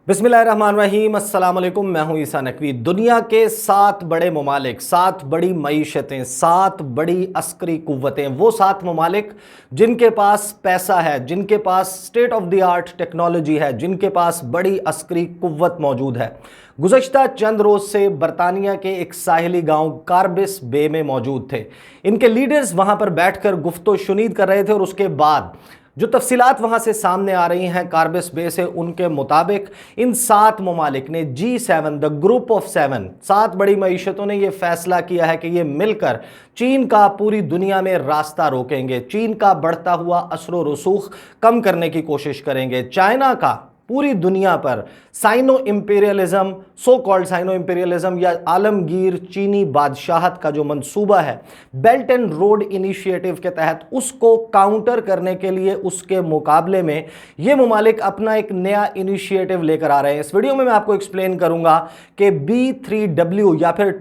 बिस्मिल्लाहिर्रहमानिर्रहीम, अस्सलाम वालेकुम। मैं हूं ईसा नकवी। दुनिया के 7 बड़े ममालिक, 7 बड़ी मईशतें, 7 बड़ी अस्करी कुव्वतें, वो 7 ममालिक जिनके पास पैसा है, जिनके पास state of the art technology है, जिनके पास बड़ी अस्करी कुव्वत मौजूद है, गुज़श्ता चंद रोज़ से बरतानिया के एक साहिली गांव कार्बिस बे में मौजूद थे। इनके लीडर्स वहां पर बैठकर गुफ्तो शुनीद कर रहे थे और उसके बाद जो तफसीलात वहाँ से सामने आ रही हैं कार्बिस बे से, उनके मुताबिक इन 7 ममालिक ने G7, द ग्रुप ऑफ 7 बड़ी मईशतों ने यह फैसला किया है कि ये मिलकर चीन का पूरी दुनिया में रास्ता रोकेंगे, चीन का बढ़ता हुआ असर रसूख कम करने की कोशिश करेंगे। चाइना का पूरी दुनिया पर Sino imperialism, so called Sino imperialism या आलमगीर चीनी बादशाहत का जो मंसूबा है बेल्ट एंड रोड इनिशिएटिव के तहत, उसको काउंटर करने के लिए उसके मुकाबले में ये ममालिक अपना एक नया इनिशिएटिव लेकर आ रहे हैं। इस वीडियो में मैं आपको एक्सप्लेन करूंगा कि B3W या फिर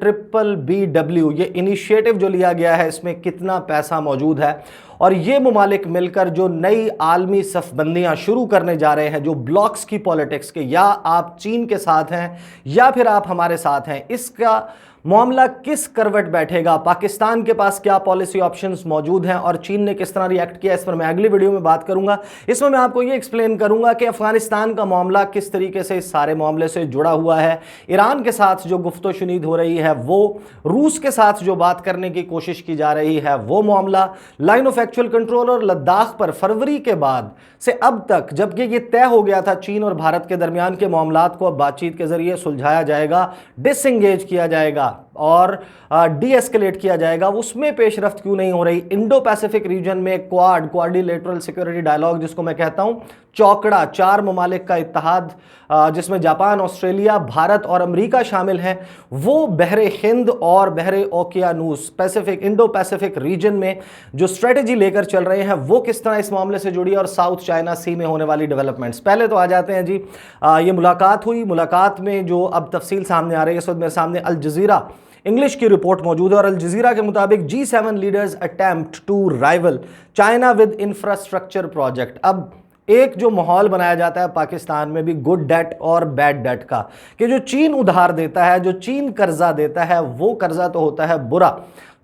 BBW ये इनिशिएटिव जो लिया गया है इसमें कितना पैसा मौजूद है और ये ममालिक मिलकर जो नई आलमी सफबंदियां शुरू करने जा रहे हैं, जो ब्लॉक्स की पॉलिटिक्स के, या आप चीन के साथ हैं या फिर आप हमारे साथ हैं, इसका मामला किस करवट बैठेगा, पाकिस्तान के पास क्या पॉलिसी ऑप्शंस मौजूद हैं और चीन ने किस तरह रिएक्ट किया, इस पर मैं अगली वीडियो में बात करूंगा। इसमें मैं आपको ये एक्सप्लेन करूंगा कि अफगानिस्तान का मामला किस तरीके से इस सारे मामले से जुड़ा हुआ है, ईरान के साथ जो गुफ्तो शुनीद हो रही है वो, रूस के साथ जो बात करने की कोशिश की जा रही है वो मामला, लाइन ऑफ एक्चुअल कंट्रोल और लद्दाख पर फरवरी के बाद से अब तक, जबकि ये तय हो गया था चीन और भारत के दरमियान के मामलात को अब बातचीत के जरिए सुलझाया जाएगा, डिसएंगेज किया जाएगा और डी एस्केलेट किया जाएगा, उसमें पेशरफ्त क्यों नहीं हो रही। इंडो पैसिफिक रीजन में क्वाड्रिलेटरल सिक्योरिटी डायलॉग, जिसको मैं कहता हूं चौकड़ा, 4 ममालिक का इत्तेहाद जिसमें जापान, ऑस्ट्रेलिया, भारत और अमेरिका शामिल हैं, वो बहरे हिंद और बहरे ओकियानूस पैसिफिक, इंडो पैसिफिक रीजन में जो स्ट्रेटेजी लेकर चल रहे हैं वो किस तरह इस मामले से जुड़ी है और साउथ चाइना सी में होने वाली डेवलपमेंट्स। पहले तो आ जाते हैं जी, ये मुलाकात हुई, मुलाकात में जो अब तफसील सामने आ रही है, इस वक्त मेरे सामने अल जज़ीरा इंग्लिश की रिपोर्ट मौजूद है और अल जज़ीरा के मुताबिक G7 leaders attempt to rival China with infrastructure project. अब एक जो माहौल बनाया जाता है पाकिस्तान में भी गुड डेट और बैड डेट का, कि जो चीन उधार देता है, जो चीन कर्जा देता है, वो कर्जा तो होता है बुरा।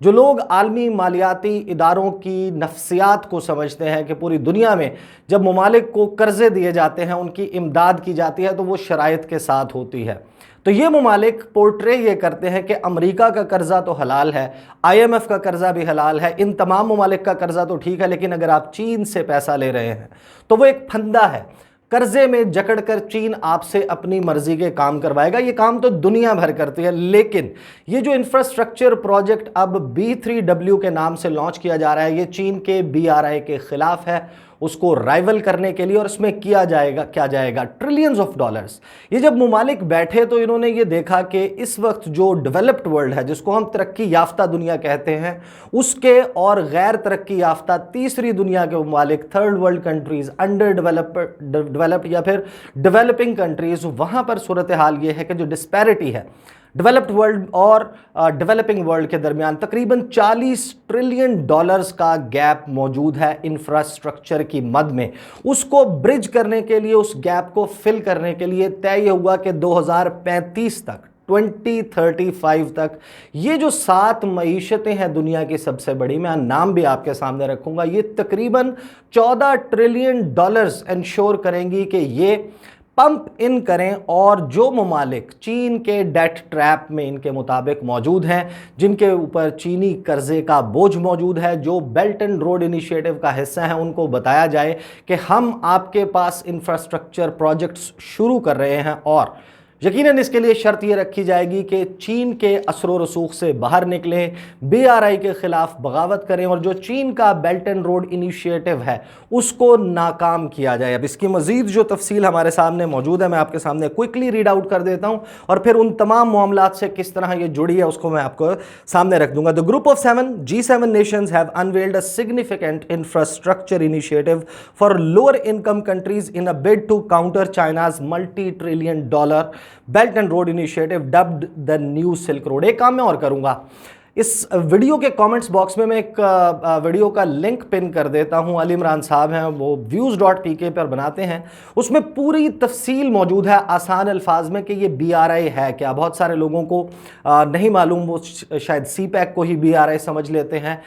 जो लोग आलमी मालियाती इदारों की नफ्सियात को समझते हैं कि पूरी दुनिया में जब ममालिक को कर्जे दिए जाते हैं, उनकी इमदाद की जाती है तो वो शराइत के साथ होती है। तो ये ममालिक पोर्ट्रे ये करते हैं कि अमेरिका का कर्जा तो हलाल है, IMF का कर्जा भी हलाल है, इन तमाम ममालिक का कर्जा तो ठीक है, लेकिन अगर आप चीन से पैसा ले रहे हैं तो वो एक फंदा है, कर्जे में जकड़कर चीन आपसे अपनी मर्जी के काम करवाएगा। ये काम तो दुनिया भर करती है, लेकिन ये जो इंफ्रास्ट्रक्चर प्रोजेक्ट अब B3W के नाम से लॉन्च किया जा रहा है, ये चीन के BRI के खिलाफ है, उसको राइवल करने के लिए, और इसमें किया जाएगा क्या जाएगा ट्रिलियंस ऑफ डॉलर्स। ये जब मुमालिक बैठे तो इन्होंने ये देखा कि इस वक्त जो डेवलप्ड वर्ल्ड है, जिसको हम तरक्की याफ्ता दुनिया कहते हैं, उसके और गैर तरक्की याफ्ता तीसरी दुनिया के मुमालिक, third world countries, under developed या फिर डेवलपिंग कंट्रीज, वहाँ पर सूरत हाल ये है कि जो डिस्पैरिटी है डेवलप्ड वर्ल्ड और डेवलपिंग वर्ल्ड के दरमियान तकरीबन $40 ट्रिलियन का गैप मौजूद है इंफ्रास्ट्रक्चर की मद में। उसको ब्रिज करने के लिए, उस गैप को फिल करने के लिए तय हुआ कि 2035 तक, 2035 तक ये जो 7 मईशतें हैं दुनिया की सबसे बड़ी, मैं नाम भी आपके सामने रखूंगा, ये तकरीबन $14 ट्रिलियन इंश्योर करेंगी कि ये पंप इन करें। और जो ममालिक चीन के डेट ट्रैप में इनके मुताबिक मौजूद हैं, जिनके ऊपर चीनी कर्जे का बोझ मौजूद है, जो बेल्ट एंड रोड इनिशिएटिव का हिस्सा है, उनको बताया जाए कि हम आपके पास इंफ्रास्ट्रक्चर प्रोजेक्ट्स शुरू कर रहे हैं और यकीनन इसके लिए शर्त ये रखी जाएगी कि चीन के असर रसूख से बाहर निकलें, BRI के खिलाफ बगावत करें और जो चीन का बेल्ट एंड रोड इनिशिएटिव है उसको नाकाम किया जाए। अब इसकी मज़ीद जो तफसील हमारे सामने मौजूद है, मैं आपके सामने क्विकली रीड आउट कर देता हूँ और फिर उन तमाम मामलात से किस तरह ये जुड़ी है उसको मैं आपको सामने रख दूंगा। The group of 7 G7 nations have unveiled a significant infrastructure initiative for lower income countries in a bid to counter China's multi-trillion-dollar belt and road initiative dubbed the new silk road. एक काम मैं और करूंगा, इस video के comments box में मैं एक वीडियो का लिंक पिन कर देता हूं। अली इमरान साहब हैं, वो views.pk पर बनाते हैं, उसमें पूरी तफसील मौजूद है आसान अल्फाज में कि ये BRI है क्या। बहुत सारे लोगों को नहीं मालूम, वो शायद CPEC को ही BRI समझ लेते हैं।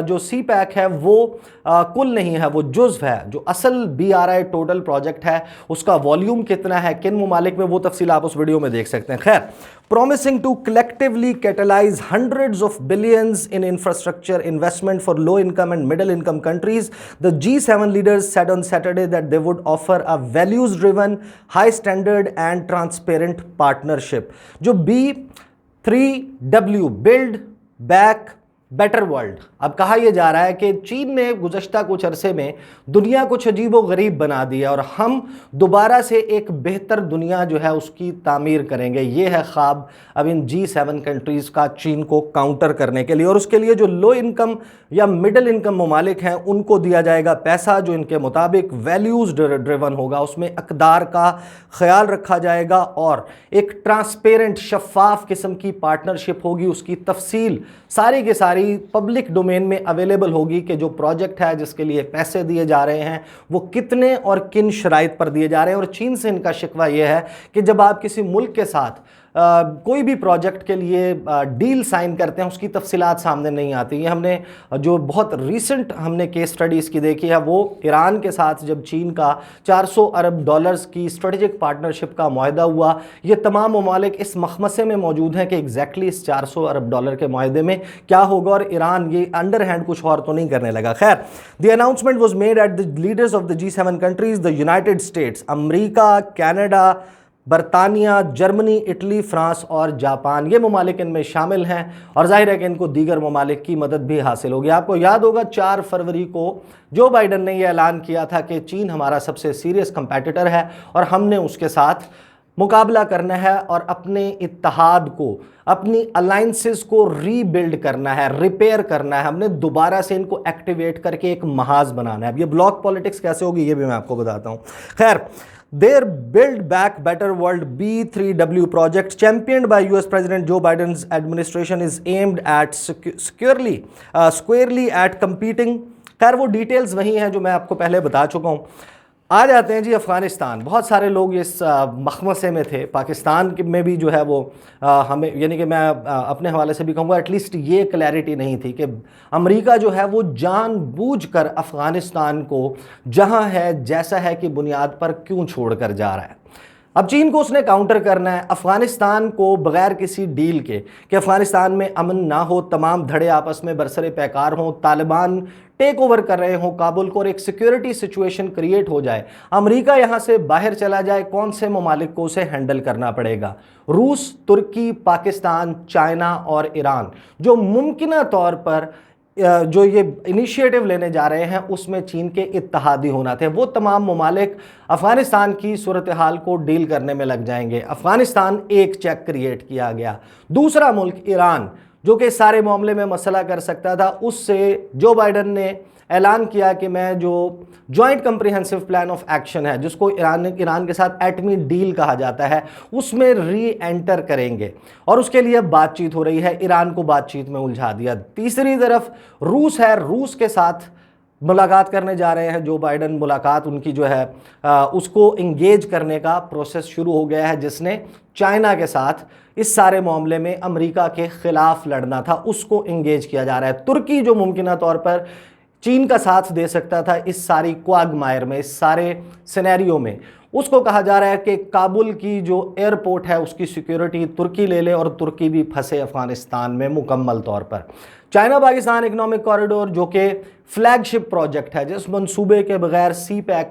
जो CPEC है वो कुल नहीं है, वो जुज़्व है। जो असल BRI टोटल प्रोजेक्ट है उसका वॉल्यूम कितना है, किन ममालिक में, वो तफसील आप उस वीडियो में देख सकते हैं। खैर, promising to collectively catalyze hundreds of billions in infrastructure investment for low income and middle income countries, the G7 leaders said on Saturday that they would offer a values driven, high standard and transparent partnership. जो B3W build back better world, अब कहा यह जा रहा है कि चीन ने गुज़श्ता कुछ अरसे में दुनिया कुछ अजीब व गरीब बना दिया और हम दोबारा से एक बेहतर दुनिया जो है उसकी तामीर करेंगे। ये है ख्वाब अब इन G7 कंट्रीज़ का चीन को काउंटर करने के लिए। और उसके लिए जो लो इनकम या मिडिल इनकम ममालिक हैं उनको दिया जाएगा पैसा जो इनके मुताबिक वैल्यूज़ ड्रिवन होगा, उसमें अक़दार का ख्याल रखा जाएगा और एक ट्रांसपेरेंट शफ़ाफ़ किस्म की पार्टनरशिप होगी। उसकी तफसील सारी की सारी पब्लिक डोमेन में अवेलेबल होगी कि जो प्रोजेक्ट है जिसके लिए पैसे दिए जा रहे हैं वो कितने और किन शराइत पर दिए जा रहे हैं। और चीन से इनका शिकवा ये है कि जब आप किसी मुल्क के साथ कोई भी प्रोजेक्ट के लिए डील साइन करते हैं उसकी तफसीलात सामने नहीं आती। ये हमने जो बहुत रीसेंट हमने केस स्टडीज़ की देखी है वो ईरान के साथ जब चीन का 400 अरब डॉलर्स की स्ट्रेटेजिक पार्टनरशिप का मुआहदा हुआ, ये तमाम ममालिक इस मखमसे में मौजूद हैं कि एग्जैक्टली इस 400 अरब डॉलर के मुआहदे में क्या होगा और ईरान ये अंडर हैंड कुछ और तो नहीं करने लगा। खैर, the announcement was made at the leaders of the G7 countries, the United states, America, Canada, बरतानिया, जर्मनी, इटली, फ्रांस और जापान, ये ममालिक इनमें शामिल हैं और जाहिर है कि इनको दीगर ममालिक की मदद भी हासिल होगी। आपको याद होगा 4 फरवरी को जो बाइडन ने यह ऐलान किया था कि चीन हमारा सबसे सीरियस कंपेटिटर है और हमने उसके साथ मुकाबला करना है और अपने इत्तेहाद को, अपनी अलाइंसेस को रीबिल्ड करना है, रिपेयर करना है, हमने दोबारा से इनको एक्टिवेट करके एक महाज बनाना है। अब ये ब्लॉक पॉलिटिक्स कैसे होगी ये भी मैं आपको बताता हूँ। खैर, their Build Back Better World B3W project, championed by US President Joe Biden's administration, is aimed at squarely at competing। खैर, वो डिटेल्स वही हैं जो मैं आपको पहले बता चुका हूँ। आ जाते हैं जी अफ़गानिस्तान। बहुत सारे लोग इस मखमसे में थे, पाकिस्तान में भी जो है वो हमें, यानी कि मैं अपने हवाले से भी कहूँगा एटलीस्ट ये क्लैरिटी नहीं थी कि अमेरिका जो है वो जानबूझकर अफ़गानिस्तान को जहाँ है जैसा है कि बुनियाद पर क्यों छोड़ कर जा रहा है। अब चीन को उसने काउंटर करना है अफ़गानिस्तान को बग़ैर किसी डील के कि अफ़गानिस्तान में अमन ना हो, तमाम धड़े आपस में बरसरे पैकार हों, तालिबान टेक ओवर कर रहे हों काबुल को और एक सिक्योरिटी सिचुएशन क्रिएट हो जाए, अमेरिका यहाँ से बाहर चला जाए, कौन से ममालिक को उसे हैंडल करना पड़ेगा? रूस, तुर्की, पाकिस्तान, चाइना और ईरान, जो मुमकिन तौर पर जो ये इनिशिएटिव लेने जा रहे हैं उसमें चीन के इत्तेहादी होना थे। वो तमाम ममालिक अफ़गानिस्तान की सूरत हाल को डील करने में लग जाएंगे। अफ़गानिस्तान एक चेक क्रिएट किया गया। दूसरा मुल्क ईरान जो कि सारे मामले में मसला कर सकता था, उससे जो बाइडन ने ऐलान किया कि मैं जो joint comprehensive plan of action है जिसको ईरान के साथ एटमी डील कहा जाता है उसमें री एंटर करेंगे और उसके लिए बातचीत हो रही है। ईरान को बातचीत में उलझा दिया। तीसरी तरफ रूस है, रूस के साथ मुलाकात करने जा रहे हैं जो बाइडन। मुलाकात उनकी जो है उसको इंगेज करने का प्रोसेस शुरू हो गया है, जिसने चाइना के साथ इस सारे मामले में अमेरिका के ख़िलाफ़ लड़ना था उसको इंगेज किया जा रहा है। तुर्की जो मुमकिन तौर पर चीन का साथ दे सकता था इस सारी क्वागमायर में, इस सारे सिनेरियो में, उसको कहा जा रहा है कि काबुल की जो एयरपोर्ट है उसकी सिक्योरिटी तुर्की ले ले और तुर्की भी फंसे अफ़गानिस्तान में मुकम्मल तौर पर। चाइना पाकिस्तान इकनॉमिक कॉरिडोर जो कि फ्लैगशिप प्रोजेक्ट है, जिस मंसूबे के बगैर CPEC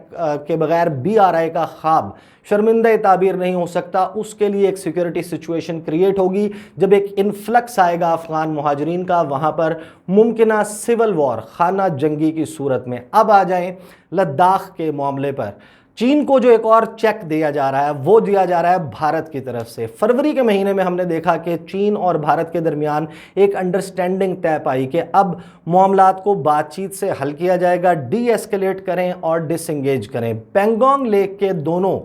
के बगैर BRI का ख्वाब शर्मिंदा ताबीर नहीं हो सकता, उसके लिए एक सिक्योरिटी सिचुएशन क्रिएट होगी। जब एक इन्फ्लक्स आएगा अफ़गान मुहाजिरीन का, वहाँ पर मुमकिन सिविल वॉर, खाना जंगी की सूरत में। अब आ जाएं लद्दाख के मामले पर। चीन को जो एक और चेक दिया जा रहा है वो दिया जा रहा है भारत की तरफ से। फरवरी के महीने में हमने देखा कि चीन और भारत के दरमियान एक अंडरस्टैंडिंग तय पाई कि अब मामलात को बातचीत से हल किया जाएगा, डी एस्केलेट करें और डिसएंगेज करें। पेंगोंग लेक के दोनों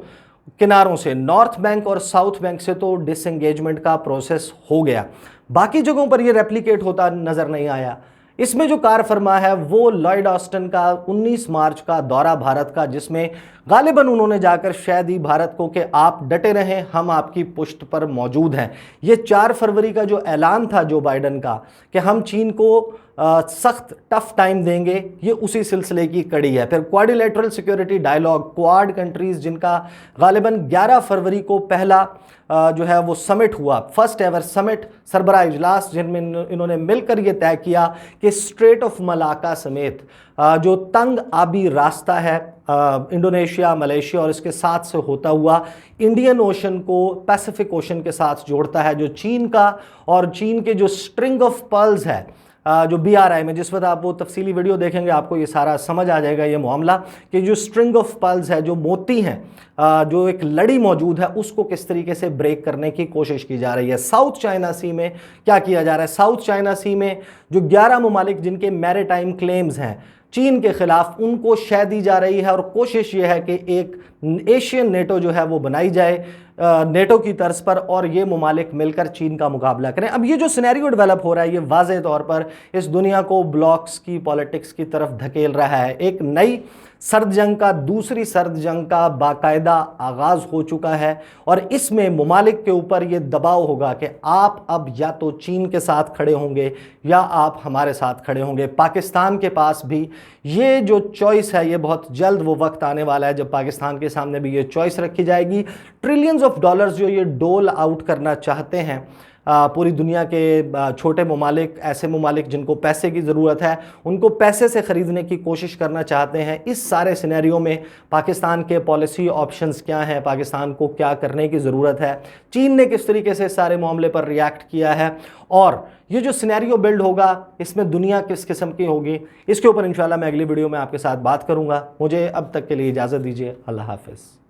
किनारों से, नॉर्थ बैंक और साउथ बैंक से तो डिसएंगेजमेंट का प्रोसेस हो गया, बाकी जगहों पर ये रेप्लिकेट होता नजर नहीं आया। इसमें जो कार फरमा है वो लॉयड ऑस्टिन का 19 मार्च का दौरा भारत का, जिसमें गालिबन उन्होंने जाकर शह दी भारत को कि आप डटे रहें, हम आपकी पुष्ट पर मौजूद हैं। ये 4 फरवरी का जो ऐलान था जो बाइडन का कि हम चीन को सख्त टफ टाइम देंगे, ये उसी सिलसिले की कड़ी है। फिर quadrilateral security dialogue, Quad countries जिनका गालिबन 11 फरवरी को पहला जो है वो समिट हुआ, फर्स्ट एवर समिट, सरबराह इजलास, जिनमें इन्होंने मिलकर ये तय किया कि स्ट्रेट ऑफ मलाका समेत जो तंग आबी रास्ता है इंडोनेशिया, मलेशिया और इसके साथ से होता हुआ इंडियन ओशन को पैसिफिक ओशन के साथ जोड़ता है, जो चीन का और चीन के जो स्ट्रिंग ऑफ पर्ल्स है जो BRI में, जिस वक्त आप वो तफसीली वीडियो देखेंगे आपको ये सारा समझ आ जाएगा ये मामला कि जो स्ट्रिंग ऑफ पर्ल्स है, जो मोती हैं, जो एक लड़ी मौजूद है, उसको किस तरीके से ब्रेक करने की कोशिश की जा रही है। साउथ चाइना सी में क्या किया जा रहा है? साउथ चाइना सी में जो 11 ममालिक जिनके मैरीटाइम क्लेम्स हैं चीन के खिलाफ, उनको शह दी जा रही है और कोशिश ये है कि एक एशियन नेटो जो है वो बनाई जाए नेटो की तर्ज पर और ये ममालिक मिलकर चीन का मुकाबला करें। अब ये जो सिनेरियो डेवलप हो रहा है ये वाज़ेह तौर पर इस दुनिया को ब्लॉक्स की पॉलिटिक्स की तरफ धकेल रहा है। एक नई सर्द जंग का, दूसरी सर्द जंग का बाकायदा आगाज़ हो चुका है और इसमें ममालिक के ऊपर ये दबाव होगा कि आप अब या तो चीन के साथ खड़े होंगे या आप हमारे साथ खड़े होंगे। पाकिस्तान के पास भी ये जो चॉइस है, ये बहुत जल्द वो वक्त आने वाला है जब पाकिस्तान के सामने भी ये चॉइस रखी जाएगी। ट्रिलियंस ऑफ डॉलर्स जो ये डोल आउट करना चाहते हैं पूरी दुनिया के छोटे ममालिक, ऐसे ममालिक जिनको पैसे की ज़रूरत है, उनको पैसे से ख़रीदने की कोशिश करना चाहते हैं। इस सारे सिनेरियो में पाकिस्तान के पॉलिसी ऑप्शंस क्या हैं, पाकिस्तान को क्या करने की ज़रूरत है, चीन ने किस तरीके से सारे मामले पर रिएक्ट किया है और ये जो सिनेरियो बिल्ड होगा इसमें दुनिया किस किस्म की होगी, इसके ऊपर इंशाल्लाह मैं अगली वीडियो में आपके साथ बात करूँगा। मुझे अब तक के लिए इजाज़त दीजिए। अल्लाह हाफ़िज़।